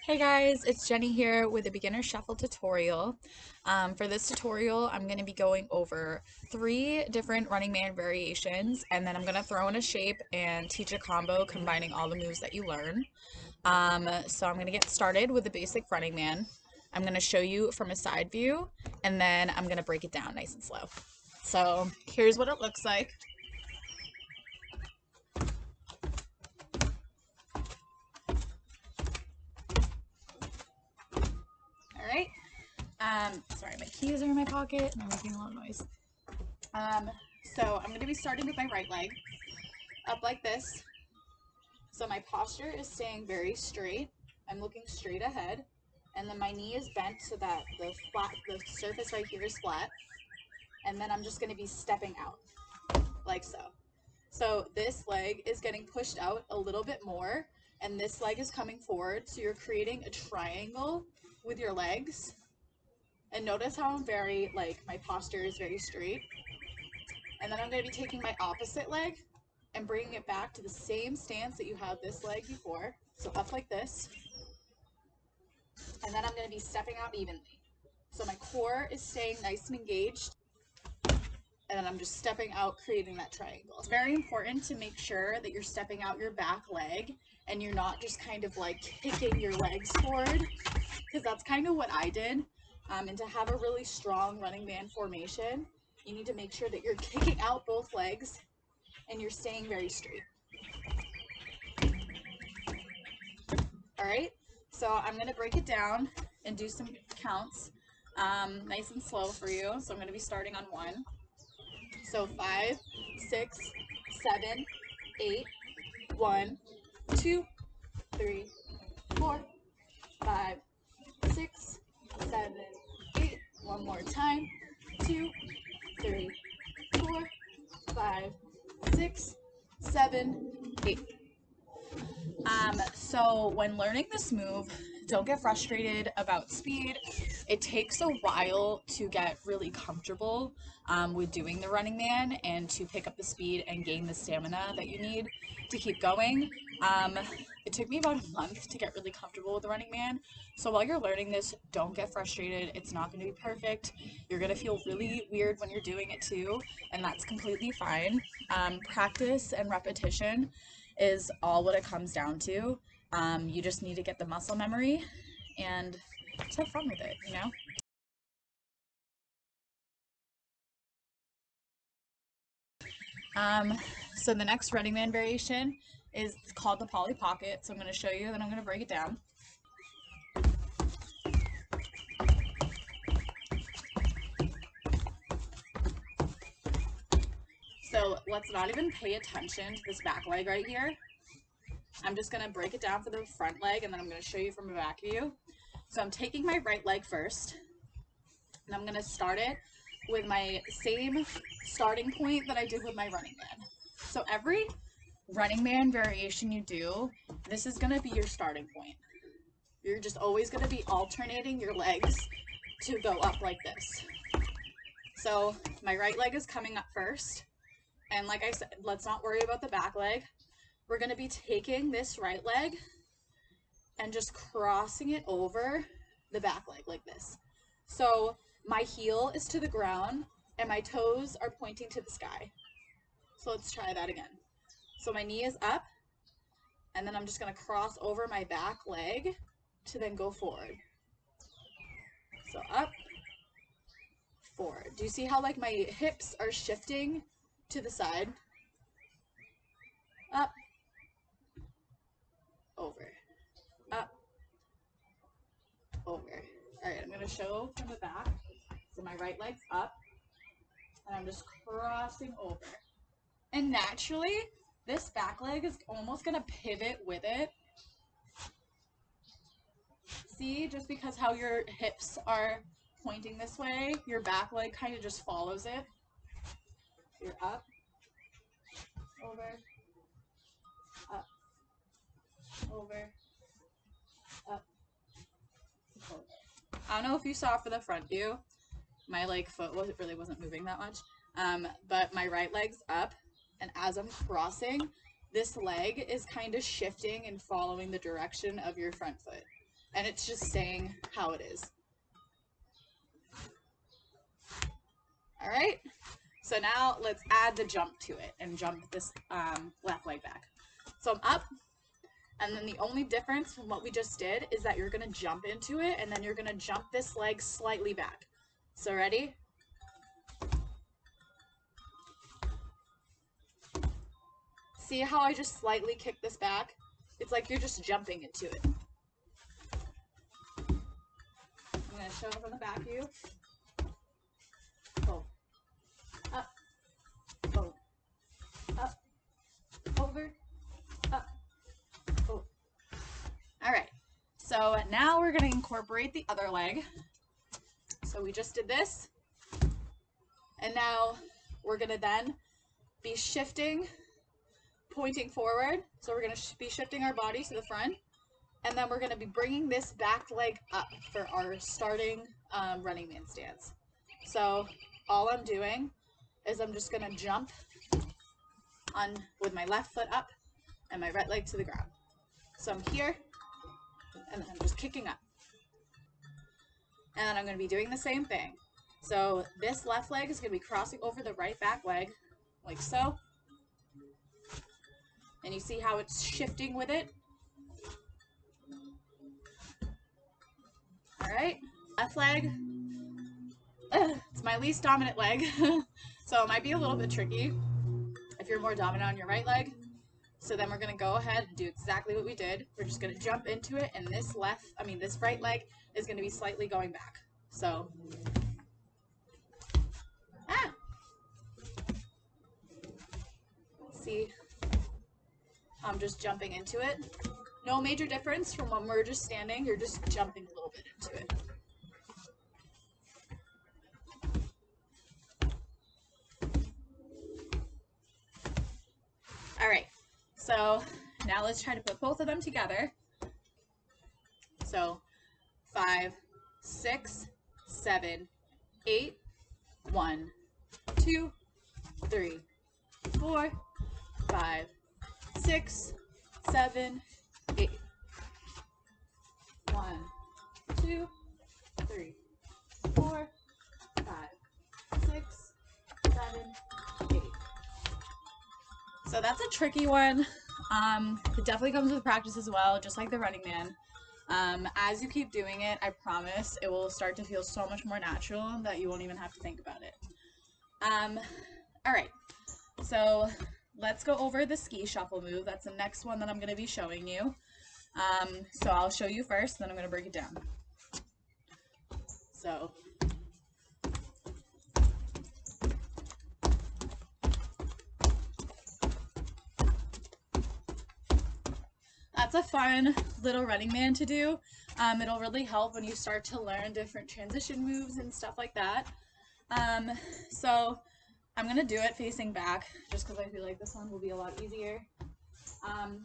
Hey guys, it's Jenny here with a beginner shuffle tutorial. For this tutorial, I'm going to be going over 3 different Running Man variations, and then I'm going to throw in a shape and teach a combo combining all the moves that you learn. So I'm going to get started with the basic Running Man. I'm going to show you from a side view, and then I'm going to break it down nice and slow. So here's what it looks like. All right. Sorry, my keys are in my pocket and they're making a lot of noise. So I'm going to be starting with my right leg up like this. So my posture is staying very straight. I'm looking straight ahead, and then my knee is bent so that the surface right here is flat. And then I'm just going to be stepping out like so. So this leg is getting pushed out a little bit more, and this leg is coming forward. So you're creating a triangle with your legs. And notice how I'm my posture is very straight. And then I'm going to be taking my opposite leg and bringing it back to the same stance that you had this leg before. So up like this. And then I'm going to be stepping out evenly. So my core is staying nice and engaged. And then I'm just stepping out, creating that triangle. It's very important to make sure that you're stepping out your back leg and you're not just kind of like kicking your legs forward, because that's kind of what I did. And to have a really strong Running Man formation, you need to make sure that you're kicking out both legs and you're staying very straight. All right, so I'm gonna break it down and do some counts, nice and slow for you. So I'm gonna be starting on 1. So 5, 6, 7, 8, 1, 2, 3, 4, 5, 6, 7, 8. One more time. 2, 3, 4, 5, 6, 7, 8. So when learning this move, don't get frustrated about speed. It takes a while to get really comfortable with doing the Running Man and to pick up the speed and gain the stamina that you need to keep going. It took me about a month to get really comfortable with the Running Man. So while you're learning this, don't get frustrated. It's not going to be perfect. You're going to feel really weird when you're doing it too, and that's completely fine. Practice and repetition is all what it comes down to. You just need to get the muscle memory and just have fun with it, you know? Um, so the next Running Man variation is called the Polly Pocket. So I'm going to show you, then I'm going to break it down. So let's not even pay attention to this back leg right here. I'm just going to break it down for the front leg, and then I'm going to show you from a back view. So I'm taking my right leg first, and I'm going to start it with my same starting point that I did with my Running Man. So every Running Man variation you do, this is going to be your starting point. You're just always going to be alternating your legs to go up like this. So my right leg is coming up first. And like I said, let's not worry about the back leg. We're going to be taking this right leg and just crossing it over the back leg like this. So my heel is to the ground and my toes are pointing to the sky. So let's try that again. So my knee is up, and then I'm just going to cross over my back leg to then go forward. So up, forward. Do you see how like my hips are shifting to the side? Up, over, up, over. All right, I'm going to show from the back. So my right leg's up, and I'm just crossing over. And naturally, this back leg is almost going to pivot with it. See, just because how your hips are pointing this way, your back leg kind of just follows it. You're up, over, up, over, up, over. I don't know if you saw for the front view, my foot really wasn't moving that much, but my right leg's up, and as I'm crossing, this leg is kind of shifting and following the direction of your front foot. and it's just staying how it is. All right, so now let's add the jump to it and jump this left leg back. So I'm up, and then the only difference from what we just did is that you're gonna jump into it, and then you're gonna jump this leg slightly back. So ready? See how I just slightly kick this back? It's like you're just jumping into it. I'm gonna show it from the back view. Boom. Up. Boom. Up. Over. Up. Boom. All right. So now we're gonna incorporate the other leg. So we just did this. And now we're gonna then be shifting, pointing forward. So we're gonna be shifting our body to the front. And then we're going to be bringing this back leg up for our starting running man stance. So all I'm doing is I'm just going to jump on with my left foot up and my right leg to the ground. So I'm here, and then I'm just kicking up. And then I'm going to be doing the same thing. So this left leg is going to be crossing over the right back leg, like so. And you see how it's shifting with it? All right, left leg. It's my least dominant leg, so it might be a little bit tricky if you're more dominant on your right leg. So then we're gonna go ahead and do exactly what we did. We're just gonna jump into it, and this right leg is gonna be slightly going back. So, see, I'm just jumping into it. No major difference from when we're just standing. You're just jumping a little bit into it. All right, so now let's try to put both of them together. So 5, 6, 7, 8, 1, 2, 3, 4, 5, 6, 7, 8. 1, 2, 3, 4, 5, 6, 7, 8. So that's a tricky one. It definitely comes with practice as well, just like the running man. As you keep doing it, I promise it will start to feel so much more natural that you won't even have to think about it. All right, so let's go over the ski shuffle move. That's the next one that I'm going to be showing you. So I'll show you first, then I'm going to break it down. So that's a fun little running man to do. It'll really help when you start to learn different transition moves and stuff like that. So I'm going to do it facing back just because I feel like this one will be a lot easier.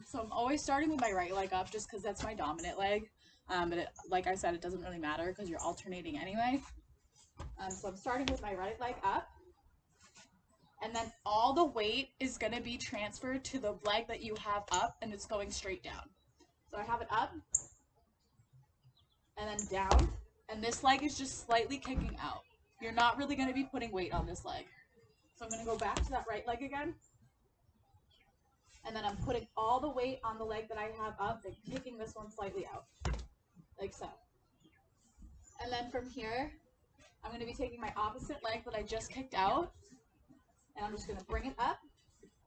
So I'm always starting with my right leg up just because that's my dominant leg. But like I said, it doesn't really matter because you're alternating anyway. So I'm starting with my right leg up. And then all the weight is going to be transferred to the leg that you have up, and it's going straight down. So I have it up and then down, and this leg is just slightly kicking out. You're not really going to be putting weight on this leg. So I'm going to go back to that right leg again. And then I'm putting all the weight on the leg that I have up and kicking this one slightly out, like so. And then from here, I'm going to be taking my opposite leg that I just kicked out, and I'm just going to bring it up,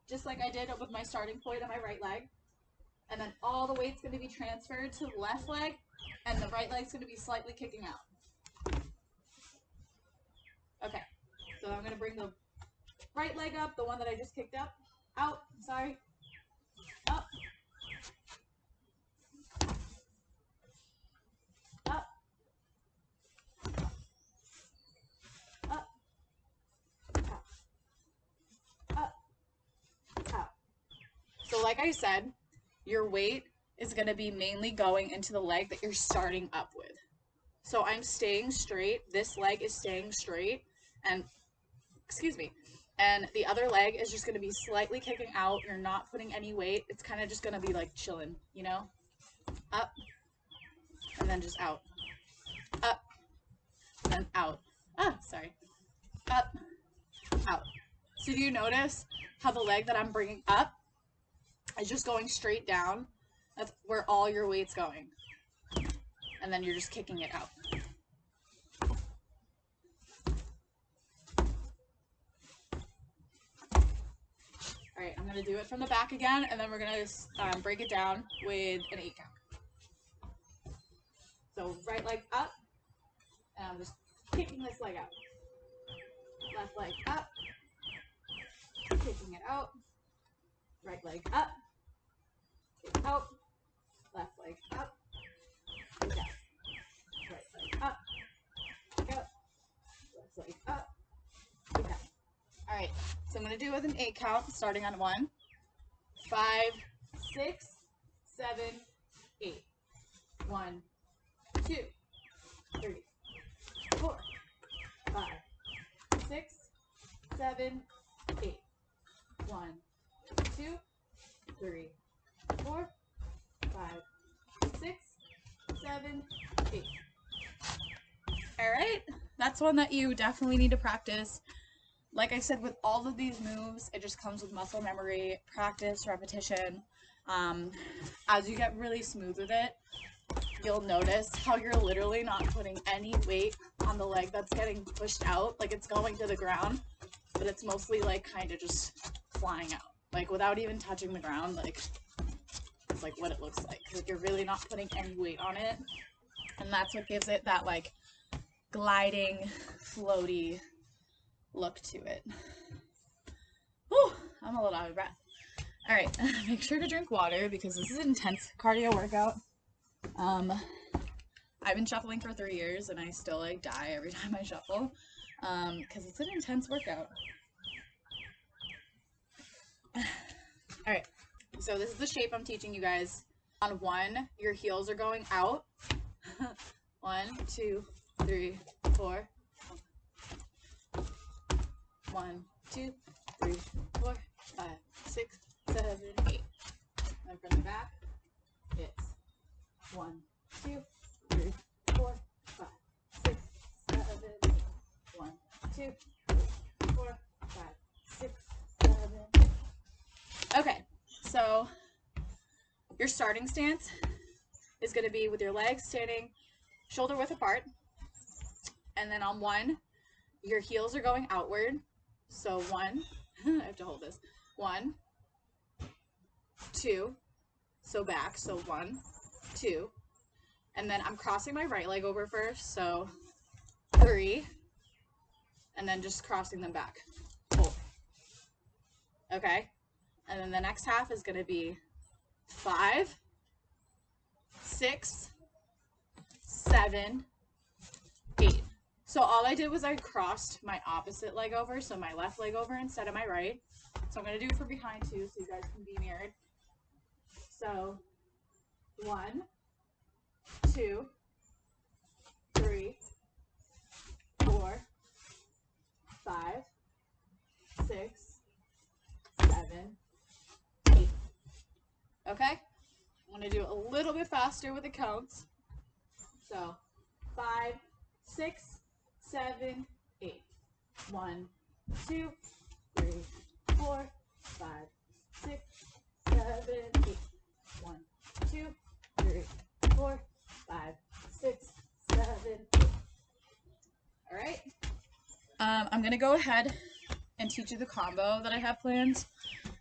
just like I did with my starting point on my right leg. And then all the weight's going to be transferred to the left leg, and the right leg's going to be slightly kicking out. Okay, so I'm going to bring the right leg up, the one that I just kicked up, out, sorry, up, up, up, out, up, out. So like I said, your weight is going to be mainly going into the leg that you're starting up with. So I'm staying straight, this leg is staying straight, and, and the other leg is just going to be slightly kicking out. You're not putting any weight. It's kind of just going to be like chilling, you know? Up, and then then just out, up, then out. Sorry. Up, out. So do you notice how the leg that I'm bringing up is just going straight down? That's where all your weight's going. And then you're just kicking it out. All right, I'm gonna do it from the back again, and then we're gonna break it down with an 8 count. So right leg up, and I'm just kicking this leg out. Left leg up, kicking it out. Right leg up, kick out. Left leg up, kick out. Right leg up, kick out. Left leg up, kick out. All right, so I'm gonna do it with an 8 count, starting on 1, 5, 6, 7, 8. 1, 2, 3, 4, 5, 6, 7, 8. 1, 2, 3, 4, 5, 6, 7, 8. All right, that's one that you definitely need to practice. Like I said, with all of these moves, it just comes with muscle memory, practice, repetition. As you get really smooth with it, you'll notice how you're literally not putting any weight on the leg that's getting pushed out. Like, it's going to the ground, but it's mostly like kind of just flying out, like without even touching the ground. Like, it's like what it looks like you're really not putting any weight on it, and that's what gives it that like gliding, floaty look to it. Whew, I'm a little out of breath. All right, make sure to drink water because this is an intense cardio workout. I've been shuffling for 3 years and I still like die every time I shuffle because it's an intense workout. All right, so this is the shape I'm teaching you guys. On 1, your heels are going out. 1, 2, 3, 4. 1, 2, 3, 4, 5, 6, 7, 8. And from the back, it's 1, 2, 3, 4, 5, 6, 7, 8. 1, 2, 3, 4, 5, 6, 7, 8. Okay, so your starting stance is going to be with your legs standing shoulder width apart. And then on 1, your heels are going outward. So 1, I have to hold this. 1, 2, so back. So 1, 2. And then I'm crossing my right leg over first. So 3. And then just crossing them back. 4. Okay. And then the next half is going to be 5, 6, 7, 8. So all I did was I crossed my opposite leg over, so my left leg over instead of my right. So I'm going to do it for behind too, so you guys can be mirrored. So 1, 2, 3, 4, 5, 6, 7, 8. Okay? I'm going to do it a little bit faster with the counts. So 5, 6, 7, 8. 1, 2, 3, 4, 5, 6, 7, 8. 1, 2, 3, 4, 5, 6, 7, 8. All right. I'm gonna go ahead and teach you the combo that I have planned.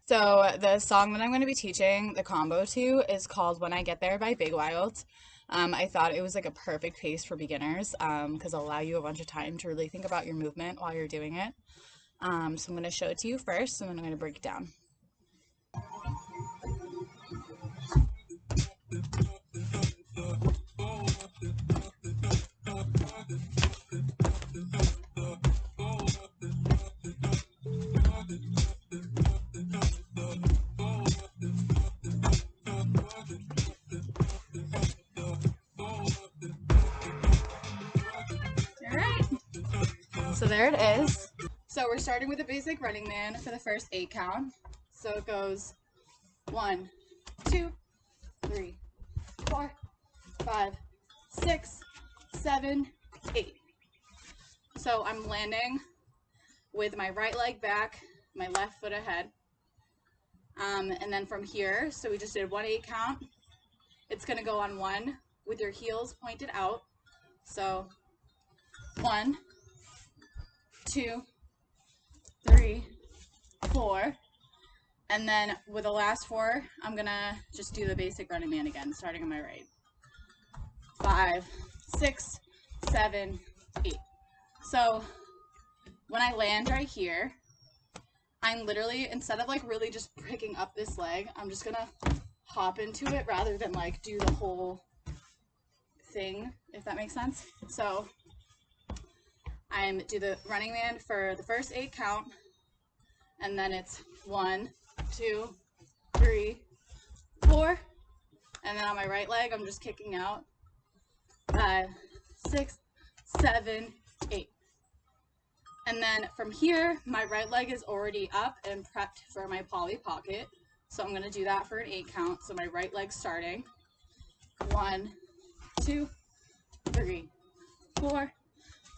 So the song that I'm going to be teaching the combo to is called When I Get There by Big Wild. I thought it was like a perfect pace for beginners because it'll allow you a bunch of time to really think about your movement while you're doing it. So I'm going to show it to you first, and then I'm going to break it down. So there it is. So we're starting with a basic running man for the first 8 count. So it goes 1, 2, 3, 4, 5, 6, 7, 8. So I'm landing with my right leg back, my left foot ahead. And then from here, so we just did 1 8 count. It's going to go on 1 with your heels pointed out. So 1, 2, 3, 4. And then with the last 4, I'm going to just do the basic running man again, starting on my right. 5, 6, 7, 8. So when I land right here, I'm literally, instead of like really just picking up this leg, I'm just gonna hop into it rather than like do the whole thing, if that makes sense. So I'm do the running man for the first 8 count, and then it's 1, 2, 3, 4, and then on my right leg, I'm just kicking out 5, 6, 7, 8. And then from here, my right leg is already up and prepped for my Polly Pocket. So I'm gonna do that for an 8 count. So my right leg starting. 1, 2, 3, 4,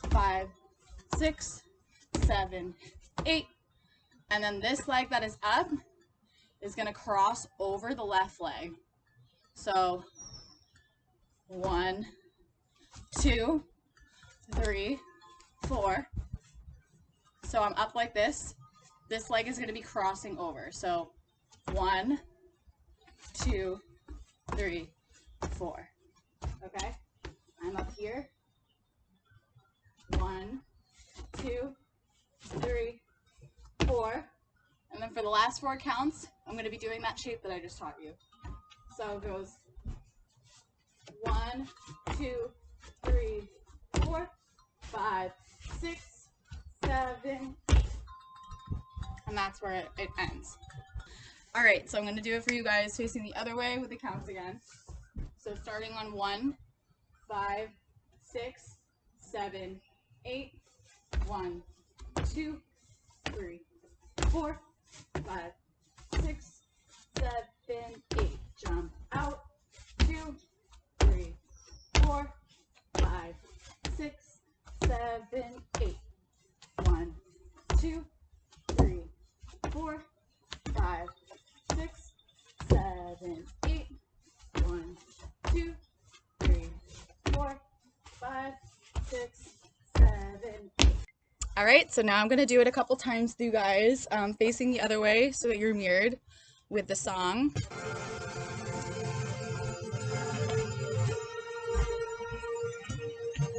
5, 6, 7, 8. And then this leg that is up is gonna cross over the left leg. So 1, 2, 3, 4. So I'm up like this. This leg is going to be crossing over. So 1, 2, 3, 4. Okay? I'm up here. 1, 2, 3, 4. And then for the last 4 counts, I'm going to be doing that shape that I just taught you. So it goes 1, 2, 3, 4, 5, 6, 7, 8. And that's where it ends. All right, so I'm going to do it for you guys facing the other way with the counts again. So starting on 1, 5, 6, 7, 8, 1, 2, 3, 4, 5, 6, 7, 8. Jump out. 2, 3, 4, 5, 6, 7, 8. 1, 2, 3, 4, 5, 6, 7, 8. 1, 2, 3, 4, 5, 6, 7, 8. All right, so now I'm going to do it a couple times with you guys, facing the other way so that you're mirrored with the song.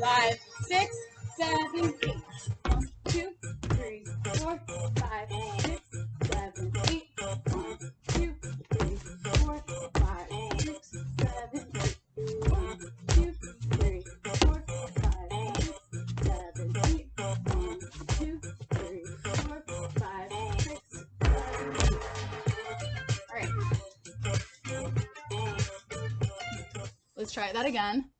5, 6, 7, 8. 1, 2, 3, 4, 5, 6, 7, 8. 1, 2, 3, 4, 5, 6, 7, 8. 1, 2, 3, 4, 5, 6, 7, 8. 1, 2, 3, 4, 5, 6, 7, 8. All right. Let's try that again.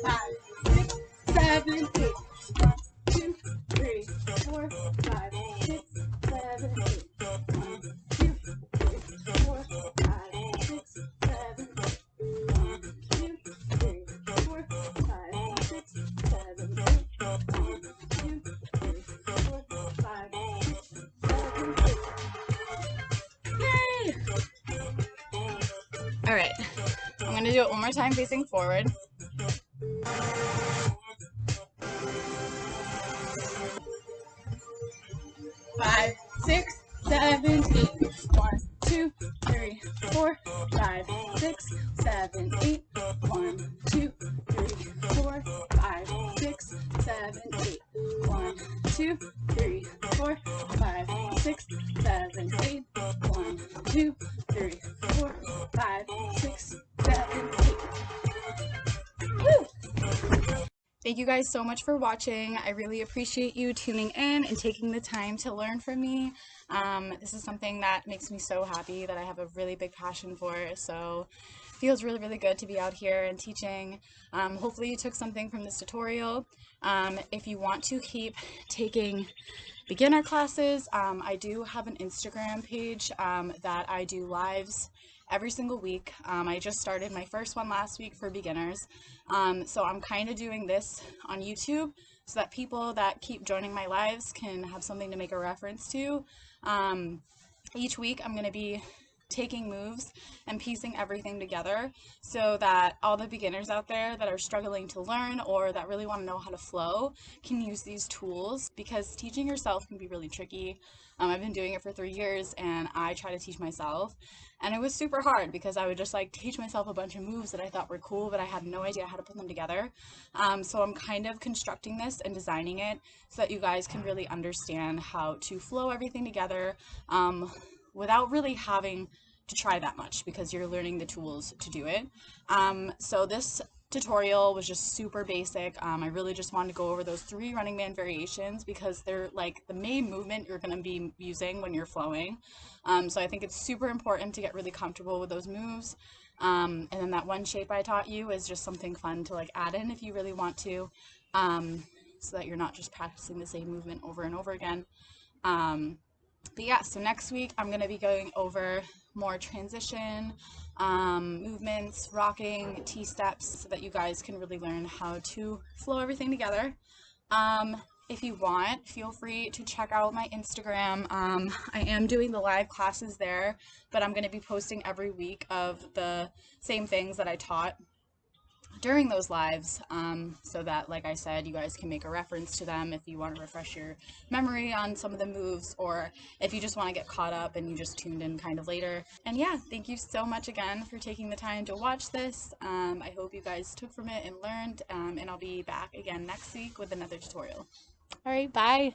5, 6, 7, 8. 1, 2, 3, 4, 5, 6, 7, 8. 1, 2, 3, 4, 5, 6, 7, 8. 1, 2, 3, 4, 5, 6, 7, 8. 1, 2, 3, 4, 5, 6, 7, 8. Yay! All right, I'm gonna do it one more time facing forward. 5, 6, 7, 8. 1, 2, 3, 4, 5, 6, 7, 8. 1, 2, 3, 4, 5, 6, 7, 8. 1, 2, 3, 4, 5, 6, 7, 8. 1, 2, 3, 4, 5, 6, 7, 8. Woo! Thank you guys so much for watching. I really appreciate you tuning in and taking the time to learn from me. This is something that makes me so happy, that I have a really big passion for. So it feels really, really good to be out here and teaching. Hopefully you took something from this tutorial. If you want to keep taking beginner classes, I do have an Instagram page that I do lives every single week. I just started my first one last week for beginners. So I'm kind of doing this on YouTube so that people that keep joining my lives can have something to make a reference to. Each week I'm going to be taking moves and piecing everything together so that all the beginners out there that are struggling to learn or that really want to know how to flow can use these tools, because teaching yourself can be really tricky. I've been doing it for 3 years and I try to teach myself, and it was super hard because I would just like teach myself a bunch of moves that I thought were cool, but I had no idea how to put them together. So I'm kind of constructing this and designing it so that you guys can really understand how to flow everything together without really having to try that much, because you're learning the tools to do it. So this tutorial was just super basic. I really just wanted to go over those 3 running man variations because they're like the main movement you're going to be using when you're flowing. So I think it's super important to get really comfortable with those moves. And then that one shape I taught you is just something fun to like add in if you really want to, so that you're not just practicing the same movement over and over again. But yeah, so next week I'm going to be going over more transition movements, rocking, T-steps, so that you guys can really learn how to flow everything together. If you want, feel free to check out my Instagram. I am doing the live classes there, but I'm going to be posting every week of the same things that I taught during those lives, so that, like I said, you guys can make a reference to them if you want to refresh your memory on some of the moves, or if you just want to get caught up and you just tuned in kind of later. And yeah, thank you so much again for taking the time to watch this. I hope you guys took from it and learned, and I'll be back again next week with another tutorial. All right, bye.